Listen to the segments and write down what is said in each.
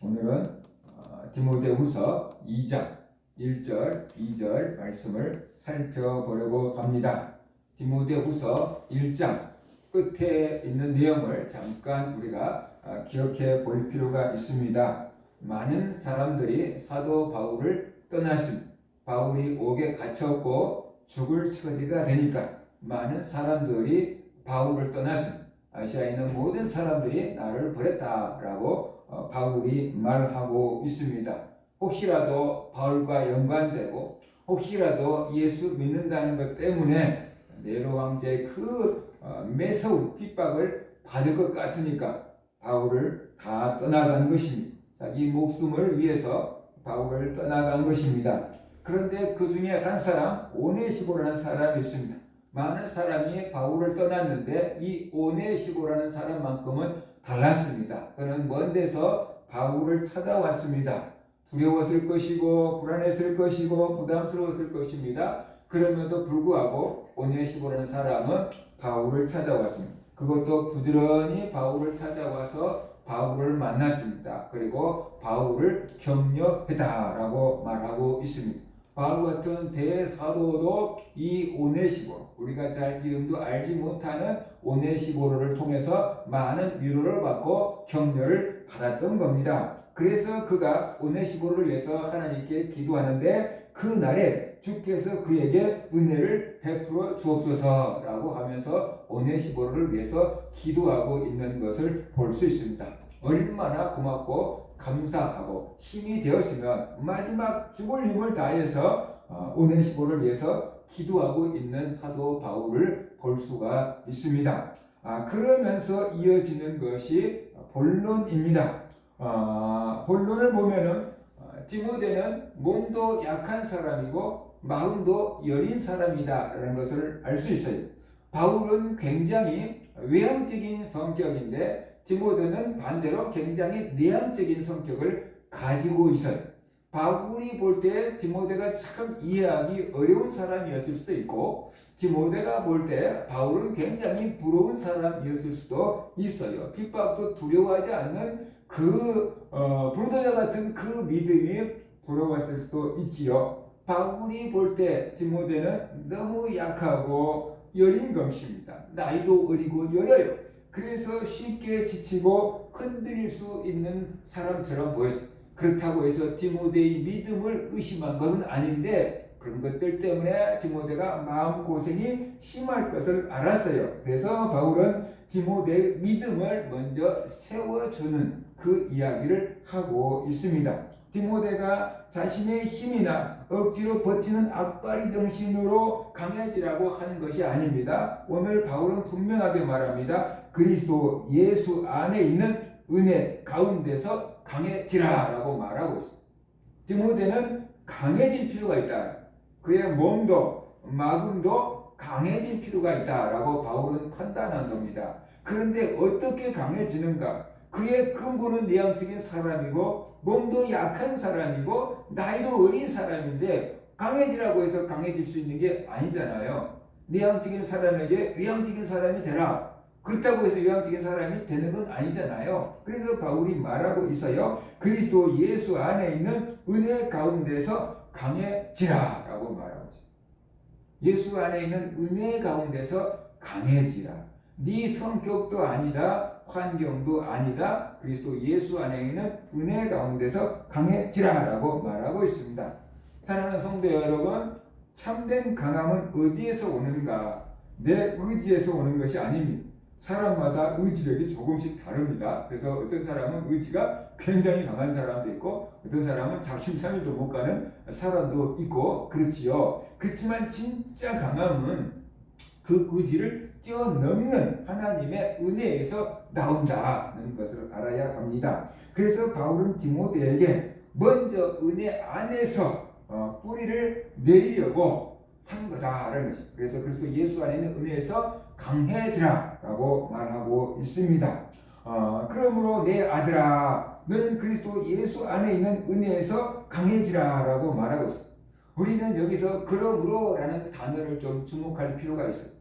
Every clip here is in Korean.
오늘은 디모데후서 2장 1절, 2절 말씀을 살펴보려고 합니다. 디모데후서 1장 끝에 있는 내용을 잠깐 우리가 기억해 볼 필요가 있습니다. 많은 사람들이 사도 바울을 떠났습니다. 바울이 옥에 갇혔고 죽을 처지가 되니까 많은 사람들이 바울을 떠났습니다. 아시아에 있는 모든 사람들이 나를 버렸다라고 바울이 말하고 있습니다. 혹시라도 바울과 연관되고 혹시라도 예수 믿는다는 것 때문에 네로 황제의 그 매서운 핍박을 받을 것 같으니까 바울을 다 떠나간 것입니다. 자기 목숨을 위해서 바울을 떠나간 것입니다. 그런데 그 중에 한 사람, 오네시모라는 사람이 있습니다. 많은 사람이 바울을 떠났는데 이 오네시모라는 사람만큼은 달랐습니다. 그는 먼 데서 바울을 찾아왔습니다. 두려웠을 것이고 불안했을 것이고 부담스러웠을 것입니다. 그럼에도 불구하고 오네시모라는 사람은 바울을 찾아왔습니다. 그것도 부지런히 바울을 찾아와서 바울을 만났습니다. 그리고 바울을 격려했다라고 말하고 있습니다. 바울 같은 대사도도 이 오네시모, 우리가 잘 이름도 알지 못하는 오네시모를 통해서 많은 위로를 받고 격려를 받았던 겁니다. 그래서 그가 오네시모를 위해서 하나님께 기도하는데 그날에 주께서 그에게 은혜를 베풀어 주옵소서라고 하면서 오네시모를 위해서 기도하고 있는 것을 볼 수 있습니다. 얼마나 고맙고 감사하고 힘이 되었으면 마지막 죽을 힘을 다해서 오네시모를 위해서 기도하고 있는 사도 바울을 볼 수가 있습니다. 그러면서 이어지는 것이 본론입니다. 본론을 보면은 디모데는 몸도 약한 사람이고 마음도 여린 사람이다라는 것을 알 수 있어요. 바울은 굉장히 외향적인 성격인데 디모데는 반대로 굉장히 내향적인 성격을 가지고 있어요. 바울이 볼 때 디모데가 참 이해하기 어려운 사람이었을 수도 있고 디모데가 볼 때 바울은 굉장히 부러운 사람이었을 수도 있어요. 핍박도 두려워하지 않는 그 불도저 같은 그 믿음이 부러웠을 수도 있지요. 바울이 볼 때 디모데는 너무 약하고 여린 것입니다. 나이도 어리고 여려요. 그래서 쉽게 지치고 흔들릴 수 있는 사람처럼 보였어요. 그렇다고 해서 디모데의 믿음을 의심한 것은 아닌데 그런 것들 때문에 디모데가 마음고생이 심할 것을 알았어요. 그래서 바울은 디모데의 믿음을 먼저 세워주는 그 이야기를 하고 있습니다. 디모데가 자신의 힘이나 억지로 버티는 악바리 정신으로 강해지라고 하는 것이 아닙니다. 오늘 바울은 분명하게 말합니다. 그리스도 예수 안에 있는 은혜 가운데서 강해지라라고 말하고 있습니다. 디모데는 강해질 필요가 있다. 그의 몸도 마음도 강해질 필요가 있다라고 바울은 판단한 겁니다. 그런데 어떻게 강해지는가? 그의 근본은 내향적인 사람이고 몸도 약한 사람이고 나이도 어린 사람인데 강해지라고 해서 강해질 수 있는 게 아니잖아요. 내향적인 사람에게 외향적인 사람이 되라. 그렇다고 해서 외향적인 사람이 되는 건 아니잖아요. 그래서 바울이 말하고 있어요. 그리스도 예수 안에 있는 은혜 가운데서 강해지라 라고 말하고 있어요. 예수 안에 있는 은혜 가운데서 강해지라. 네 성격도 아니다. 환경도 아니다. 그리스도 예수 안에 있는 은혜 가운데서 강해지라 라고 말하고 있습니다. 사랑하는 성도 여러분, 참된 강함은 어디에서 오는가? 내 의지에서 오는 것이 아닙니다. 사람마다 의지력이 조금씩 다릅니다. 그래서 어떤 사람은 의지가 굉장히 강한 사람도 있고 어떤 사람은 작심삼일도 못 가는 사람도 있고 그렇지요. 그렇지만 진짜 강함은 그 의지를 뛰어넘는 하나님의 은혜에서 나온다는 것을 알아야 합니다. 그래서 바울은 디모데에게 먼저 은혜 안에서 뿌리를 내리려고 한 거다라는 것이. 그래서 그리스도 예수 안에 있는 은혜에서 강해지라라고 말하고 있습니다. 그러므로 내 아들아, 너는 그리스도 예수 안에 있는 은혜에서 강해지라라고 말하고 있습니다. 우리는 여기서 그러므로라는 단어를 좀 주목할 필요가 있어요.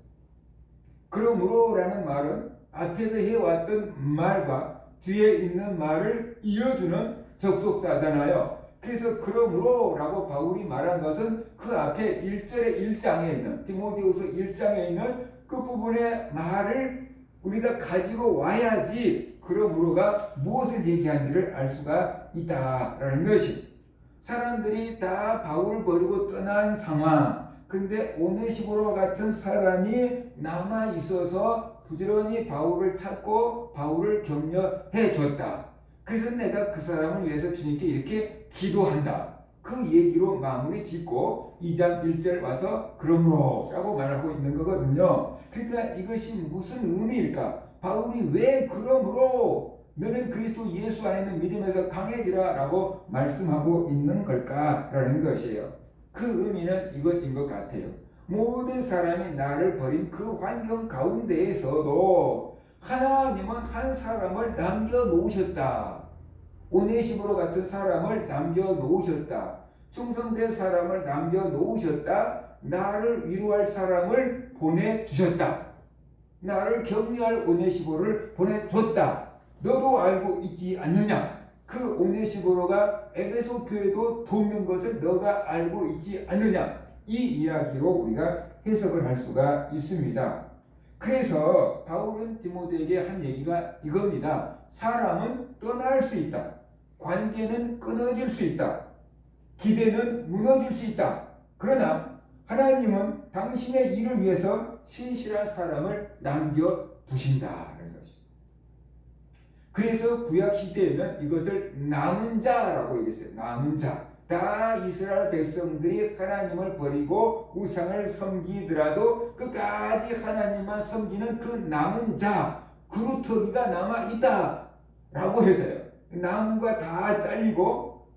그러므로라는 말은 앞에서 해왔던 말과 뒤에 있는 말을 이어주는 접속사잖아요. 그래서 그러므로 라고 바울이 말한 것은 그 앞에 1절의 1장에 있는 디모데후서 1장에 있는 그 부분의 말을 우리가 가지고 와야지 그러므로가 무엇을 얘기하는지를 알 수가 있다라는 것이. 사람들이 다 바울을 버리고 떠난 상황, 근데 오네시모로 같은 사람이 남아 있어서 부지런히 바울을 찾고 바울을 격려해 줬다. 그래서 내가 그 사람을 위해서 주님께 이렇게 기도한다. 그 얘기로 마무리 짓고 2장 1절 와서 그러므로 라고 말하고 있는 거거든요. 그러니까 이것이 무슨 의미일까? 바울이 왜 그러므로 너는 그리스도 예수 안에 있는 믿음에서 강해지라 라고 말씀하고 있는 걸까라는 것이에요. 그 의미는 이것인 것 같아요. 모든 사람이 나를 버린 그 환경 가운데에서도 하나님은 한 사람을 남겨놓으셨다. 오네시모로 같은 사람을 남겨놓으셨다. 충성된 사람을 남겨놓으셨다. 나를 위로할 사람을 보내주셨다. 나를 격려할 오네시모를 보내줬다. 너도 알고 있지 않느냐? 그 오네시모로가 에베소 교회도 돕는 것을 너가 알고 있지 않느냐? 이 이야기로 우리가 해석을 할 수가 있습니다. 그래서 바울은 디모데에게 한 얘기가 이겁니다. 사람은 떠날 수 있다. 관계는 끊어질 수 있다. 기대는 무너질 수 있다. 그러나 하나님은 당신의 일을 위해서 신실한 사람을 남겨두신다는 것입니다. 그래서 구약 시대에는 이것을 남은 자라고 얘기했어요. 남은 자. 다 이스라엘 백성들이 하나님을 버리고 우상을 섬기더라도 끝까지 하나님만 섬기는 그 남은 자, 그루터기가 남아있다 라고 해서요. 나무가 다 잘리고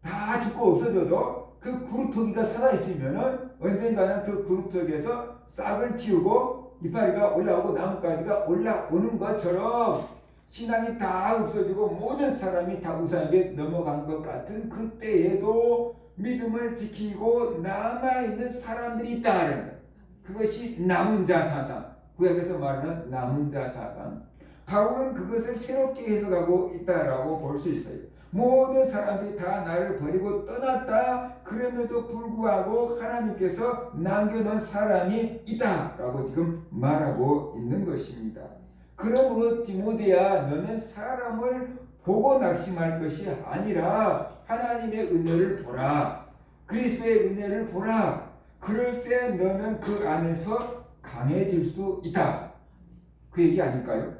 다 죽고 없어져도 그 그루터기가 살아있으면 언젠가는 그 그루터기에서 싹을 틔우고 이파리가 올라오고 나뭇가지가 올라오는 것처럼 신앙이 다 없어지고 모든 사람이 다 우상에게 넘어간 것 같은 그때에도 믿음을 지키고 남아있는 사람들이 있다는 거예요. 그것이 남은 자 사상, 구약에서 말하는 남은 자 사상. 바울은 그것을 새롭게 해석하고 있다라고 볼 수 있어요. 모든 사람들이 다 나를 버리고 떠났다. 그럼에도 불구하고 하나님께서 남겨놓은 사람이 있다라고 지금 말하고 있는 것입니다. 그러므로 디모데야, 너는 사람을 보고 낙심할 것이 아니라 하나님의 은혜를 보라. 그리스도의 은혜를 보라. 그럴 때 너는 그 안에서 강해질 수 있다. 그 얘기 아닐까요?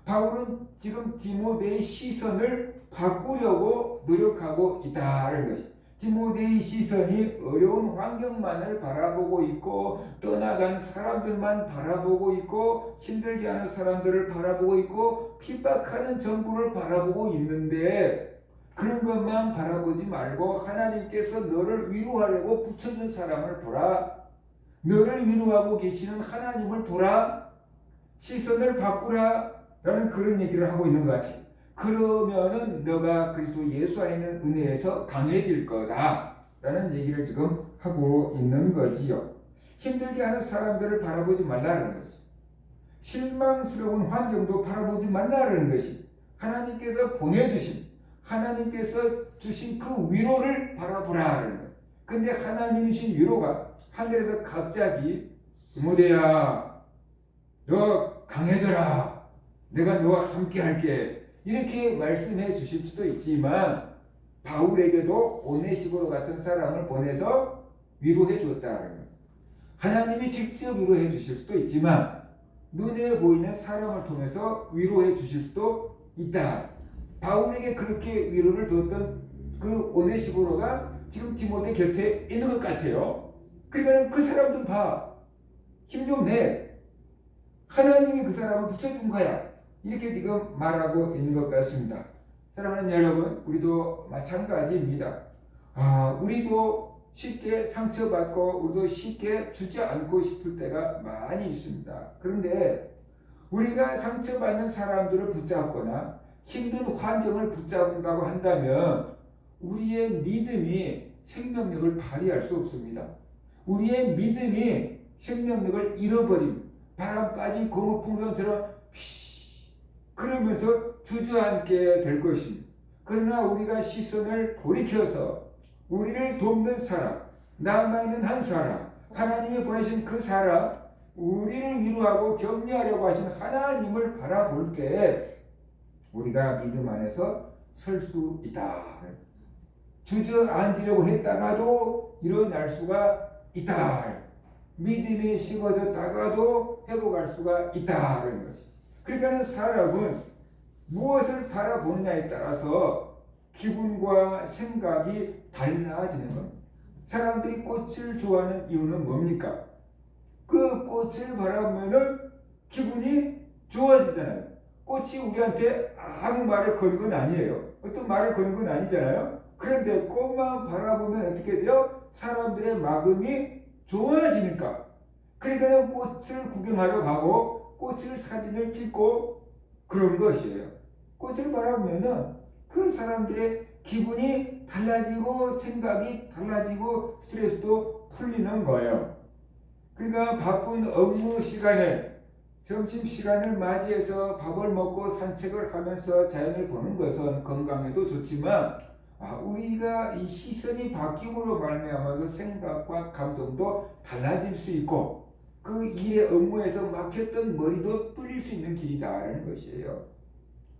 바울은 지금 디모데의 시선을 바꾸려고 노력하고 있다는 것입니다. 디모데의 시선이 어려운 환경만을 바라보고 있고 떠나간 사람들만 바라보고 있고 힘들게 하는 사람들을 바라보고 있고 핍박하는 정부를 바라보고 있는데 그런 것만 바라보지 말고 하나님께서 너를 위로하려고 붙여준 사람을 보라. 너를 위로하고 계시는 하나님을 보라. 시선을 바꾸라 라는 그런 얘기를 하고 있는 것 같아요. 그러면은 너가 그리스도 예수 안에 있는 은혜에서 강해질 거다 라는 얘기를 지금 하고 있는 거지요. 힘들게 하는 사람들을 바라보지 말라는 것이, 실망스러운 환경도 바라보지 말라는 것이, 하나님께서 보내주신, 하나님께서 주신 그 위로를 바라보라는 거예요. 근데 하나님이 주신 위로가 하늘에서 갑자기 디모데야 너 강해져라, 내가 너와 함께 할게, 이렇게 말씀해 주실 수도 있지만 바울에게도 오네시모로 같은 사람을 보내서 위로해 줬다는 거예요. 하나님이 직접 위로해 주실 수도 있지만 눈에 보이는 사람을 통해서 위로해 주실 수도 있다. 바울에게 그렇게 위로를 줬던 그 오네시모로가 지금 디모데 곁에 있는 것 같아요. 그러면 그 사람 좀 봐. 힘 좀 내. 하나님이 그 사람을 붙여준 거야. 이렇게 지금 말하고 있는 것 같습니다. 사랑하는 여러분, 우리도 마찬가지입니다. 우리도 쉽게 상처받고 우리도 쉽게 주저앉고 싶을 때가 많이 있습니다. 그런데 우리가 상처받는 사람들을 붙잡거나 힘든 환경을 붙잡는다고 한다면 우리의 믿음이 생명력을 발휘할 수 없습니다. 우리의 믿음이 생명력을 잃어버림, 바람 빠진 고무풍선처럼 그러면서 주저앉게 될 것입니다. 그러나 우리가 시선을 돌이켜서 우리를 돕는 사람, 남아있는 한 사람, 하나님이 보내신 그 사람, 우리를 위로하고 격려하려고 하신 하나님을 바라볼 때 우리가 믿음 안에서 설 수 있다. 주저앉으려고 했다가도 일어날 수가 있다. 믿음이 식어졌다가도 회복할 수가 있다는 것이. 그러니까 사람은 무엇을 바라보느냐에 따라서 기분과 생각이 달라지는 겁니다. 사람들이 꽃을 좋아하는 이유는 뭡니까? 그 꽃을 바라보면은 기분이 좋아지잖아요. 꽃이 우리한테 아무 말을 거는 건 아니에요. 어떤 말을 거는 건 아니잖아요. 그런데 꽃만 바라보면 어떻게 돼요? 사람들의 마음이 좋아지니까. 그러니까 꽃을 구경하러 가고 꽃을 사진을 찍고 그런 것이에요. 꽃을 바라보면은 그 사람들의 기분이 달라지고 생각이 달라지고 스트레스도 풀리는 거예요. 그러니까 바쁜 업무 시간에 점심시간을 맞이해서 밥을 먹고 산책을 하면서 자연을 보는 것은 건강에도 좋지만 우리가 이 시선이 바뀜으로 말미암아서 생각과 감정도 달라질 수 있고 그 일의 업무에서 막혔던 머리도 뚫릴 수 있는 길이다라는 것이에요.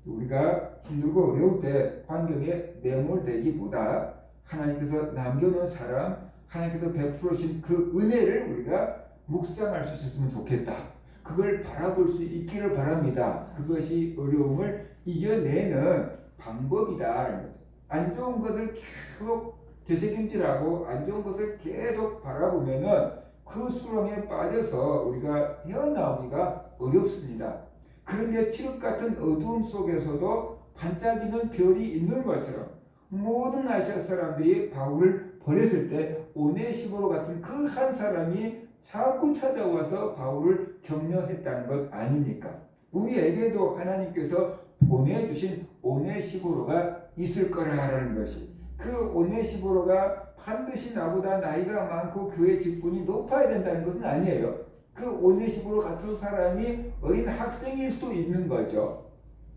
우리가 힘들고 어려울 때 환경에 매몰되기보다 하나님께서 남겨놓은 사람, 하나님께서 베풀으신 그 은혜를 우리가 묵상할 수 있었으면 좋겠다. 그걸 바라볼 수 있기를 바랍니다. 그것이 어려움을 이겨내는 방법이다. 안 좋은 것을 계속 되새김질하고 안 좋은 것을 계속 바라보면은 그 수렁에 빠져서 우리가 헤어나오기가 어렵습니다. 그런데 칠흑 같은 어두움 속에서도 반짝이는 별이 있는 것처럼 모든 아시아 사람들이 바울을 버렸을 때 오네시모로 같은 그 한 사람이 자꾸 찾아와서 바울을 격려했다는 것 아닙니까? 우리에게도 하나님께서 보내주신 오네시모로가 있을 거라는 것이, 그 오네시모로가 반드시 나보다 나이가 많고 교회 직분이 높아야 된다는 것은 아니에요. 그 오네시모로 같은 사람이 어린 학생일 수도 있는 거죠.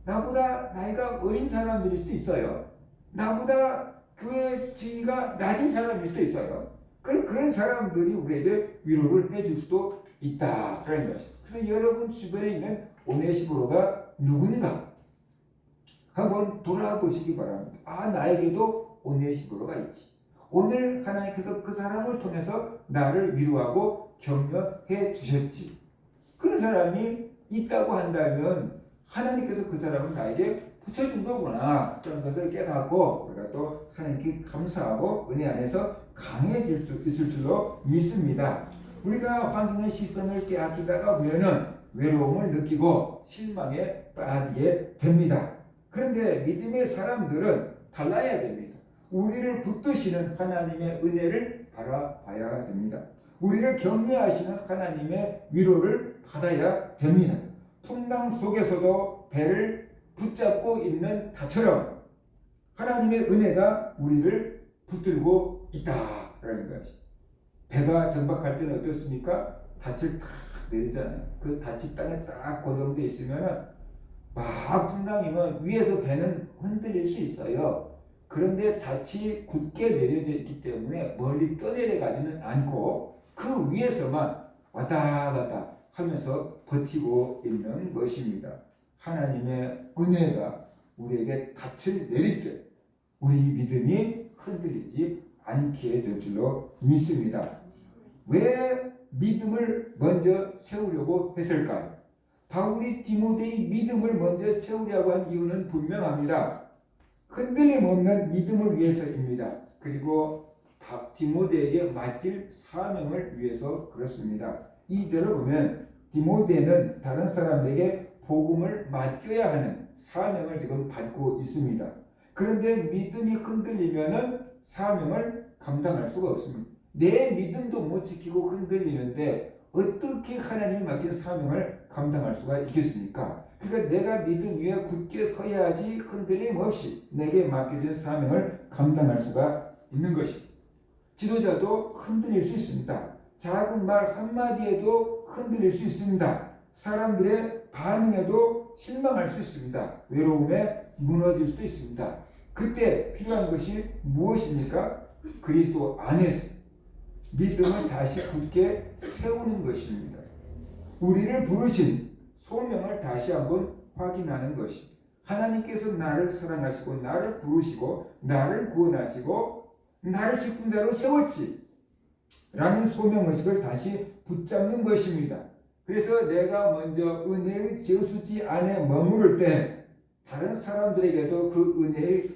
나보다 나이가 어린 사람들일 수도 있어요. 나보다 교회 지위가 낮은 사람일 수도 있어요. 그런 사람들이 우리에게 위로를 해줄 수도 있다라는 것이죠. 그래서 여러분 주변에 있는 오네시모로가 누군가 한번 돌아보시기 바랍니다. 나에게도 오네시모로가 있지. 오늘 하나님께서 그 사람을 통해서 나를 위로하고 격려해 주셨지. 그런 사람이 있다고 한다면 하나님께서 그 사람을 나에게 붙여준 거구나. 그런 것을 깨닫고 우리가 또 하나님께 감사하고 은혜 안에서 강해질 수 있을 줄로 믿습니다. 우리가 환경의 시선을 빼앗기다가 보면은 외로움을 느끼고 실망에 빠지게 됩니다. 그런데 믿음의 사람들은 달라야 됩니다. 우리를 붙드시는 하나님의 은혜를 바라봐야 됩니다. 우리를 격려하시는 하나님의 위로를 받아야 됩니다. 풍랑 속에서도 배를 붙잡고 있는 다처럼 하나님의 은혜가 우리를 붙들고 있다라는 것이. 배가 정박할 때는 어떻습니까? 닻을 탁 내리잖아요. 그 닻이 땅에 딱 고정되어 있으면 막 풍랑이면 위에서 배는 흔들릴 수 있어요. 그런데 닻이 굳게 내려져 있기 때문에 멀리 떠내려가지는 않고 그 위에서만 왔다 갔다 하면서 버티고 있는 것입니다. 하나님의 은혜가 우리에게 닻을 내릴 때 우리 믿음이 흔들리지 않게 될 줄로 믿습니다. 왜 믿음을 먼저 세우려고 했을까요? 바울이 디모데의 믿음을 먼저 세우려고 한 이유는 분명합니다. 흔들림 없는 믿음을 위해서입니다. 그리고 디모데에게 맡길 사명을 위해서 그렇습니다. 2절을 보면 디모데는 다른 사람에게 복음을 맡겨야 하는 사명을 지금 받고 있습니다. 그런데 믿음이 흔들리면은 사명을 감당할 수가 없습니다. 내 믿음도 못 지키고 흔들리는데 어떻게 하나님이 맡긴 사명을 감당할 수가 있겠습니까? 그러니까 내가 믿음 위에 굳게 서야지 흔들림 없이 내게 맡겨진 사명을 감당할 수가 있는 것입니다. 지도자도 흔들릴 수 있습니다. 작은 말 한마디에도 흔들릴 수 있습니다. 사람들의 반응에도 실망할 수 있습니다. 외로움에 무너질 수도 있습니다. 그때 필요한 것이 무엇입니까? 그리스도 안에서 믿음을 다시 굳게 세우는 것입니다. 우리를 부르신 소명을 다시 한번 확인하는 것이, 하나님께서 나를 사랑하시고 나를 부르시고 나를 구원하시고 나를 직분자로 세웠지 라는 소명의식을 다시 붙잡는 것입니다. 그래서 내가 먼저 은혜의 저수지 안에 머무를 때 다른 사람들에게도 그 은혜의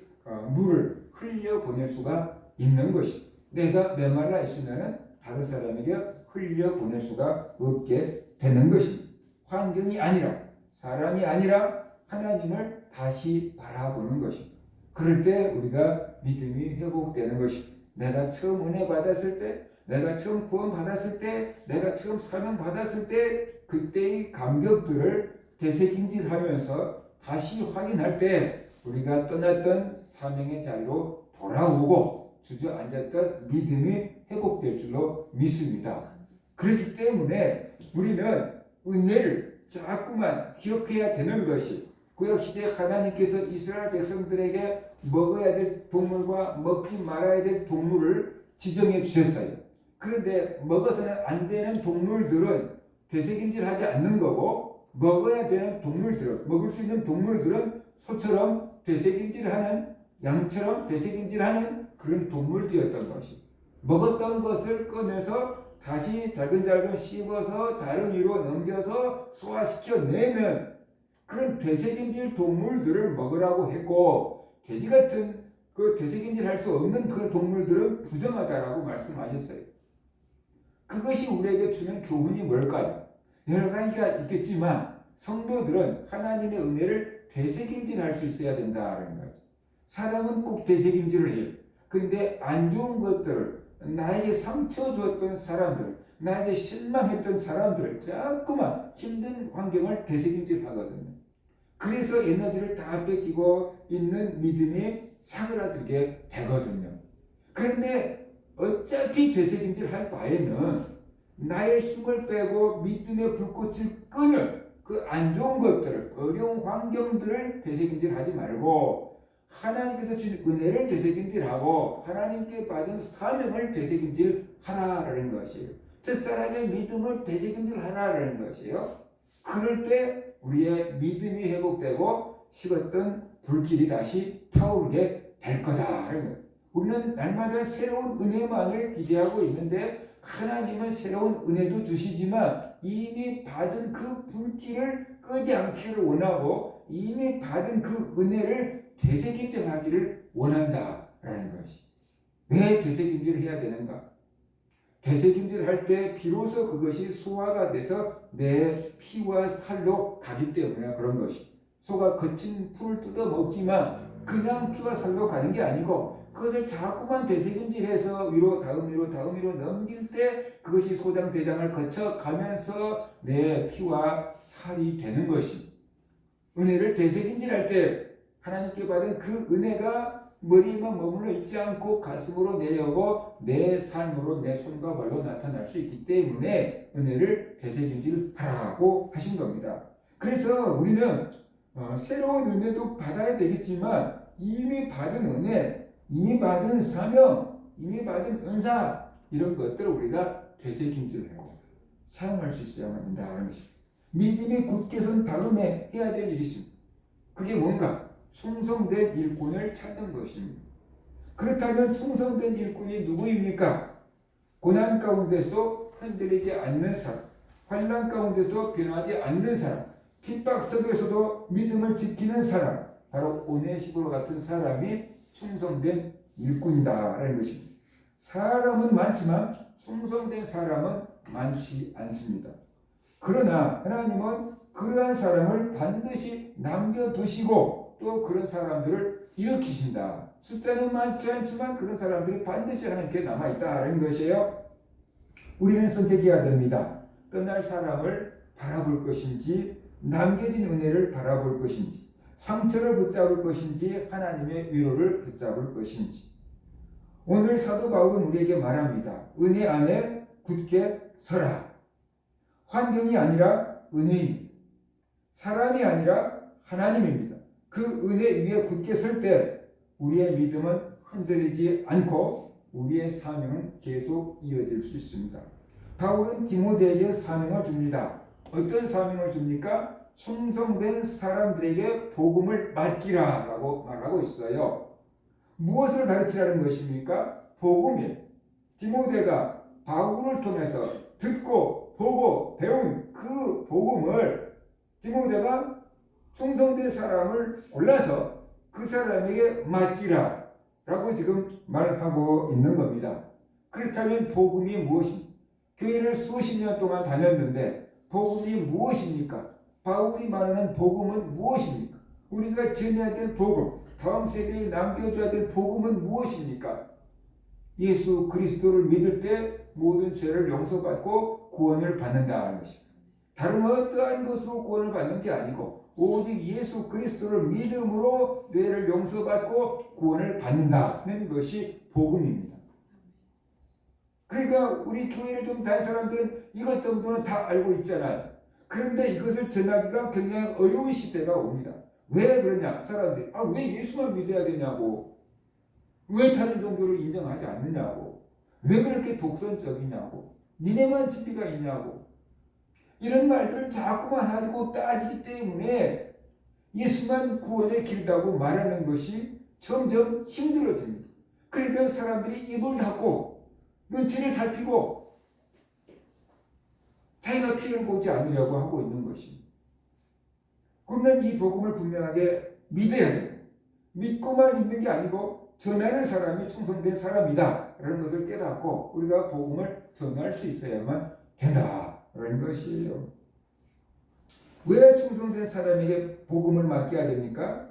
물을 흘려보낼 수가 있는 것이, 내가 메말라 있으면 다른 사람에게 흘려보낼 수가 없게 되는 것입니다. 환경이 아니라, 사람이 아니라 하나님을 다시 바라보는 것입니다. 그럴 때 우리가 믿음이 회복되는 것입니다. 내가 처음 은혜 받았을 때, 내가 처음 구원 받았을 때, 내가 처음 사명 받았을 때 그때의 감격들을 되새김질하면서 다시 확인할 때 우리가 떠났던 사명의 자리로 돌아오고 주저앉았던 믿음이 회복될 줄로 믿습니다. 그렇기 때문에 우리는 은혜를 자꾸만 기억해야 되는 것이, 구약시대 하나님께서 이스라엘 백성들에게 먹어야 될 동물과 먹지 말아야 될 동물을 지정해 주셨어요. 그런데 먹어서는 안 되는 동물들은 되새김질하지 않는 거고, 먹어야 되는 동물들은, 먹을 수 있는 동물들은 소처럼 되새김질하는, 양처럼 되새김질하는 그런 동물들이었던 것이, 먹었던 것을 꺼내서 다시 잘근잘근 씹어서 다른 위로 넘겨서 소화시켜내는 그런 되새김질 동물들을 먹으라고 했고, 돼지 같은 그 되새김질 할 수 없는 그 동물들은 부정하다라고 말씀하셨어요. 그것이 우리에게 주는 교훈이 뭘까요? 여러 가지가 있겠지만 성도들은 하나님의 은혜를 되새김질할 수 있어야 된다는 거죠. 사람은 꼭 되새김질을 해요. 그런데 안 좋은 것들을, 나에게 상처 주었던 사람들, 나에게 실망했던 사람들을 자꾸만 힘든 환경을 되새김질하거든요. 그래서 에너지를 다 뺏기고 있는 믿음이 사그라들게 되거든요. 그런데 어차피 되새김질할 바에는 나의 힘을 빼고 믿음의 불꽃을 끄는 그 안 좋은 것들을, 어려운 환경들을 되새김질하지 말고 하나님께서 주신 은혜를 되새김질하고 하나님께 받은 사명을 되새김질하라는 것이에요. 첫사랑의 믿음을 되새김질하라는 것이에요. 그럴 때 우리의 믿음이 회복되고 식었던 불길이 다시 타오르게 될 거다라는 거예요. 우리는 날마다 새로운 은혜만을 기대하고 있는데 하나님은 새로운 은혜도 주시지만 이미 받은 그 불길을 끄지 않기를 원하고 이미 받은 그 은혜를 되새김질하기를 원한다라는 것이. 왜 되새김질을 해야 되는가? 되새김질을 할 때 비로소 그것이 소화가 돼서 내 피와 살로 가기 때문에 그런 것이. 소가 거친 풀을 뜯어 먹지만 그냥 피와 살로 가는 게 아니고 그것을 자꾸만 되새김질해서 위로 다음 위로 다음 위로 넘길 때 그것이 소장 대장을 거쳐 가면서 내 피와 살이 되는 것이. 은혜를 되새김질할 때 하나님께 받은 그 은혜가 머리에만 머물러 있지 않고 가슴으로 내려오고 내 삶으로, 내 손과 발로 나타날 수 있기 때문에 은혜를 되새김질하라고 하신 겁니다. 그래서 우리는 새로운 은혜도 받아야 되겠지만 이미 받은 은혜, 이미 받은 사명, 이미 받은 은사, 이런 것들을 우리가 되새김질하고 사용할 수 있어야만 한다는 것입니다. 믿음이 굳게 선 다음에 해야 될 일이 있습니다. 그게 뭔가? 충성된 일꾼을 찾는 것입니다. 그렇다면 충성된 일꾼이 누구입니까? 고난 가운데서도 흔들리지 않는 사람, 환난 가운데서도 변하지 않는 사람, 핍박 속에서도 믿음을 지키는 사람, 바로 오네시모로 같은 사람이 충성된 일꾼이다라는 것입니다. 사람은 많지만 충성된 사람은 많지 않습니다. 그러나 하나님은 그러한 사람을 반드시 남겨두시고 또 그런 사람들을 일으키신다. 숫자는 많지 않지만 그런 사람들이 반드시 하나님께 남아있다는 것이에요. 우리는 선택해야 됩니다. 떠날 사람을 바라볼 것인지, 남겨진 은혜를 바라볼 것인지, 상처를 붙잡을 것인지, 하나님의 위로를 붙잡을 것인지. 오늘 사도 바울은 우리에게 말합니다. 은혜 안에 굳게 서라. 환경이 아니라 은혜입니다. 사람이 아니라 하나님입니다. 그 은혜 위에 굳게 설 때 우리의 믿음은 흔들리지 않고 우리의 사명은 계속 이어질 수 있습니다. 바울은 디모데에게 사명을 줍니다. 어떤 사명을 줍니까? 충성된 사람들에게 복음을 맡기라 라고 말하고 있어요. 무엇을 가르치라는 것입니까? 복음이에요. 디모데가 바울을 통해서 듣고 보고 배운 그 복음을 디모데가 충성된 사람을 골라서 그 사람에게 맡기라 라고 지금 말하고 있는 겁니다. 그렇다면 복음이 무엇입니까? 교회를 수십 년 동안 다녔는데 복음이 무엇입니까? 바울이 말하는 복음은 무엇입니까? 우리가 전해야 될 복음, 다음 세대에 남겨줘야 될 복음은 무엇입니까? 예수 그리스도를 믿을 때 모든 죄를 용서받고 구원을 받는다는 것입니다. 다른 어떠한 것으로 구원을 받는 게 아니고 오직 예수 그리스도를 믿음으로 죄를 용서받고 구원을 받는다는 것이 복음입니다. 그러니까 우리 교회를 좀 다닌 사람들은 이것 정도는 다 알고 있잖아요. 그런데 이것을 전하기가 굉장히 어려운 시대가 옵니다. 왜 그러냐? 사람들이 왜 예수만 믿어야 되냐고, 왜 다른 종교를 인정하지 않느냐고, 왜 그렇게 독선적이냐고, 니네만 진리가 있냐고, 이런 말들을 자꾸만 하고 따지기 때문에 예수만 구원의 길이라고 말하는 것이 점점 힘들어집니다. 그러니까 사람들이 입을 닫고 눈치를 살피고 자기가 피해를 보지 않으려고 하고 있는 것입니다. 그러면 이 복음을 분명하게 믿어야 돼요. 믿고만 있는 게 아니고 전하는 사람이 충성된 사람이다 라는 것을 깨닫고 우리가 복음을 전할 수 있어야만 된다 라는 것이에요. 왜 충성된 사람에게 복음을 맡겨야 됩니까?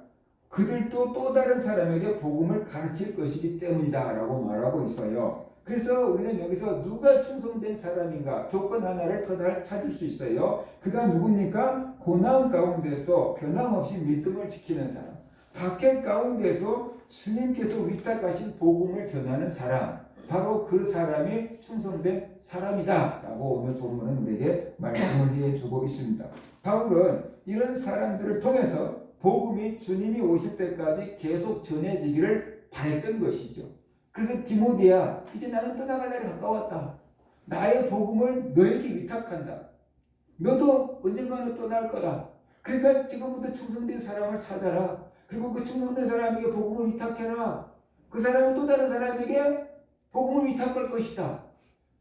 그들도 또 다른 사람에게 복음을 가르칠 것이기 때문이다 라고 말하고 있어요. 그래서 우리는 여기서 누가 충성된 사람인가 조건 하나를 더 찾을 수 있어요. 그가 누굽니까? 고난 가운데서 변함없이 믿음을 지키는 사람, 박해 가운데서 주님께서 위탁하신 복음을 전하는 사람, 바로 그 사람이 충성된 사람이다 라고 오늘 본문은 우리에게 말씀을 해주고 있습니다. 바울은 이런 사람들을 통해서 복음이 주님이 오실 때까지 계속 전해지기를 바랬던 것이죠. 그래서 디모데야, 이제 나는 떠나갈 날이 가까웠다. 나의 복음을 너에게 위탁한다. 너도 언젠가는 떠날 거다. 그러니까 지금부터 충성된 사람을 찾아라. 그리고 그 충성된 사람에게 복음을 위탁해라. 그 사람은 또 다른 사람에게 복음을 위탁할 것이다.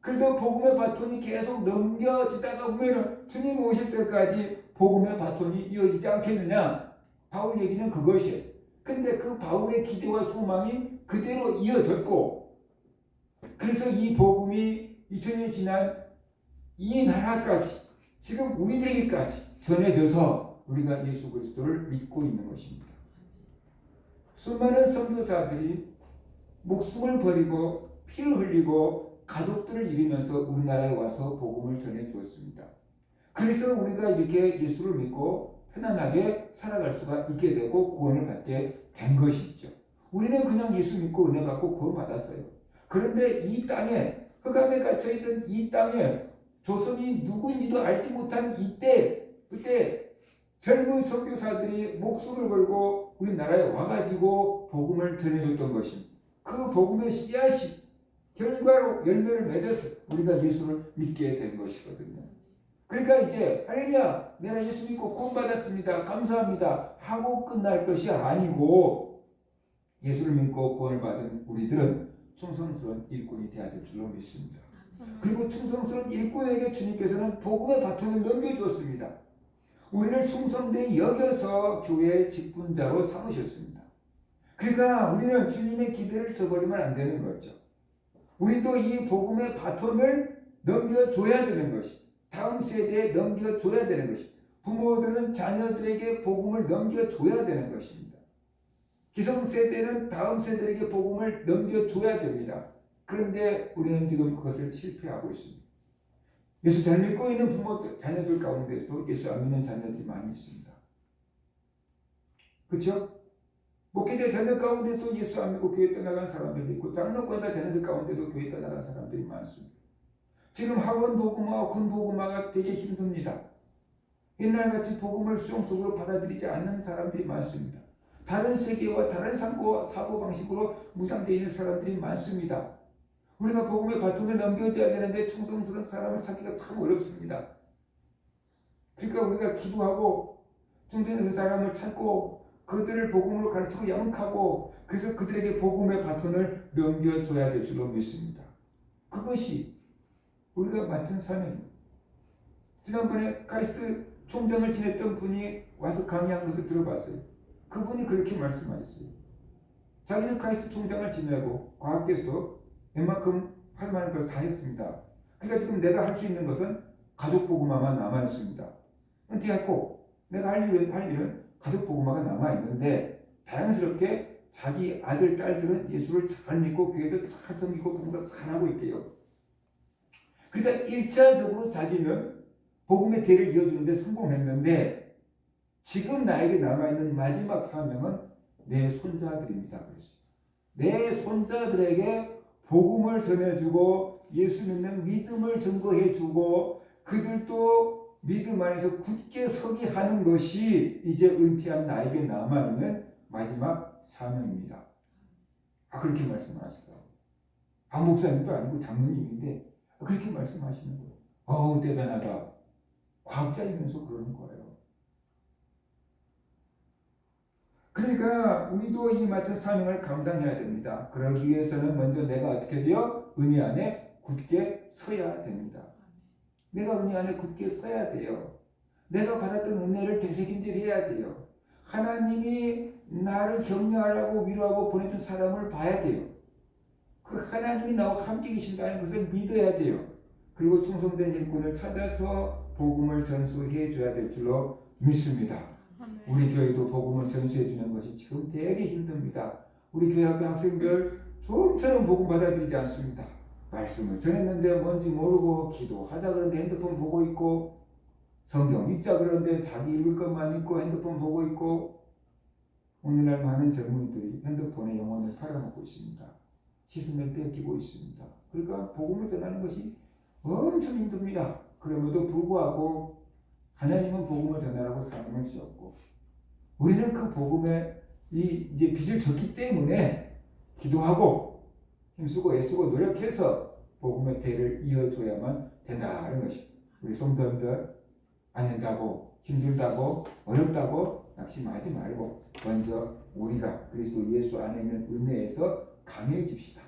그래서 복음의 바톤이 계속 넘겨지다가 보면 주님 오실 때까지 복음의 바톤이 이어지지 않겠느냐. 바울 얘기는 그것이에요. 근데 그 바울의 기대와 소망이 그대로 이어졌고, 그래서 이 복음이 2000년 지난 이 나라까지 지금 우리에게까지 전해져서 우리가 예수 그리스도를 믿고 있는 것입니다. 수많은 선교사들이 목숨을 버리고 피를 흘리고 가족들을 잃으면서 우리나라에 와서 복음을 전해 주었습니다. 그래서 우리가 이렇게 예수를 믿고 편안하게 살아갈 수가 있게 되고 구원을 받게 된 것이죠. 우리는 그냥 예수 믿고 은혜 받고 구원 받았어요. 그런데 이 땅에 흑암에 갇혀있던 이 땅에 조선이 누구인지도 알지 못한 이때 그때 젊은 선교사들이 목숨을 걸고 우리나라에 와가지고 복음을 전해줬던 것입니다. 그 복음의 씨앗이 결과로 열매를 맺어서 우리가 예수를 믿게 된 것이거든요. 그러니까 이제 할렐루야 내가 예수 믿고 구원받았습니다 감사합니다 하고 끝날 것이 아니고 예수를 믿고 구원을 받은 우리들은 충성스러운 일꾼이 되어야 될 줄로 믿습니다. 그리고 충성스러운 일꾼에게 주님께서는 복음의 바통을 넘겨주었습니다. 우리를 충성되이 여겨서 교회의 직분자로 삼으셨습니다. 그러니까 우리는 주님의 기대를 저버리면 안 되는 거죠. 우리도 이 복음의 바톤을 넘겨줘야 되는 것이 다음 세대에 넘겨줘야 되는 것이 부모들은 자녀들에게 복음을 넘겨줘야 되는 것입니다. 기성세대는 다음 세대에게 복음을 넘겨줘야 됩니다. 그런데 우리는 지금 그것을 실패하고 있습니다. 예수 잘 믿고 있는 부모들, 자녀들 가운데서도 예수 안 믿는 자녀들이 많이 있습니다. 그렇죠? 목회자 자녀 가운데서 예수 안 믿고 교회 떠나간 사람들도 있고 장로권사 자녀들 가운데도 교회 떠나간 사람들이 많습니다. 지금 학원 복음화와 군 복음화가 되게 힘듭니다. 옛날같이 복음을 수용적으로 받아들이지 않는 사람들이 많습니다. 다른 세계와 다른 사고방식으로 무장되어 있는 사람들이 많습니다. 우리가 복음의 바톤을 넘겨줘야 되는데 충성스러운 사람을 찾기가 참 어렵습니다. 그러니까 우리가 기도하고 중동에서 사람을 찾고 그들을 복음으로 가르치고 양육하고 그래서 그들에게 복음의 바톤을 넘겨줘야 될 줄로 믿습니다. 그것이 우리가 맡은 사명입니다. 지난번에 카이스트 총장을 지냈던 분이 와서 강의한 것을 들어봤어요. 그분이 그렇게 말씀하셨어요. 자기는 카이스트 총장을 지내고 과학계에서 웬만큼 할 만한 걸 다 했습니다. 그러니까 지금 내가 할 수 있는 것은 가족 복음화만 남아 있습니다. 은퇴했고 내가 할 일은 가족 복음화가 남아 있는데 다양스럽게 자기 아들 딸들은 예수를 잘 믿고 교회에서 잘 섬기고 봉사 잘하고 있대요. 그러니까 1차적으로 자기는 복음의 대를 이어주는 데 성공했는데 지금 나에게 남아있는 마지막 사명은 내 손자들입니다. 그랬어요. 내 손자들에게 복음을 전해주고 예수 믿는 믿음을 증거해주고 그들도 믿음 안에서 굳게 서게 하는 것이 이제 은퇴한 나에게 남아있는 마지막 사명입니다. 그렇게 말씀하시더라고요. 목사님도 아니고 장로님인데 그렇게 말씀하시는 거예요. 대단하다. 과학자이면서 그러는 거예요. 그러니까 우리도 이 맡은 사명을 감당해야 됩니다. 그러기 위해서는 먼저 내가 어떻게 돼요? 은혜 안에 굳게 서야 됩니다. 내가 은혜 안에 굳게 서야 돼요. 내가 받았던 은혜를 되새김질해야 돼요. 하나님이 나를 격려하라고 위로하고 보내준 사람을 봐야 돼요. 그 하나님이 나와 함께 계신다는 것을 믿어야 돼요. 그리고 충성된 일꾼을 찾아서 복음을 전수해 줘야 될 줄로 믿습니다. 우리 교회도 복음을 전수해 주는 것이 지금 되게 힘듭니다. 우리 교회 학교 학생들 좀처럼 복음 받아들이지 않습니다. 말씀을 전했는데 뭔지 모르고 기도하자 그러는데 핸드폰 보고 있고 성경 읽자 그러는데 자기 읽을 것만 읽고 핸드폰 보고 있고 오늘날 많은 젊은이들이 핸드폰에 영혼을 팔아먹고 있습니다. 시선을 뺏기고 있습니다. 그러니까 복음을 전하는 것이 엄청 힘듭니다. 그럼에도 불구하고 하나님은 복음을 전하라고 사명을 주셨고 우리는 그 복음에 이제 빚을 졌기 때문에 기도하고 힘쓰고 애쓰고 노력해서 복음의 대를 이어줘야만 된다는 것입니다. 우리 성도님들 안 된다고 힘들다고 어렵다고 낙심하지 말고 먼저 우리가 그리스도 예수 안에 있는 은혜에서 강해집시다.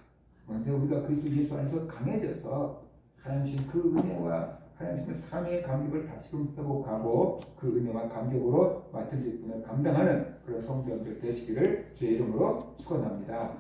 먼저 우리가 그리스도 예수 안에서 강해져서 하나님 주신 그 은혜와 하나님 주신 사명의 감격을 다시금 회복하고 그 은혜와 감격으로 맡은 직분을 감당하는 그런 성도님들 되시기를 주의 이름으로 축원합니다.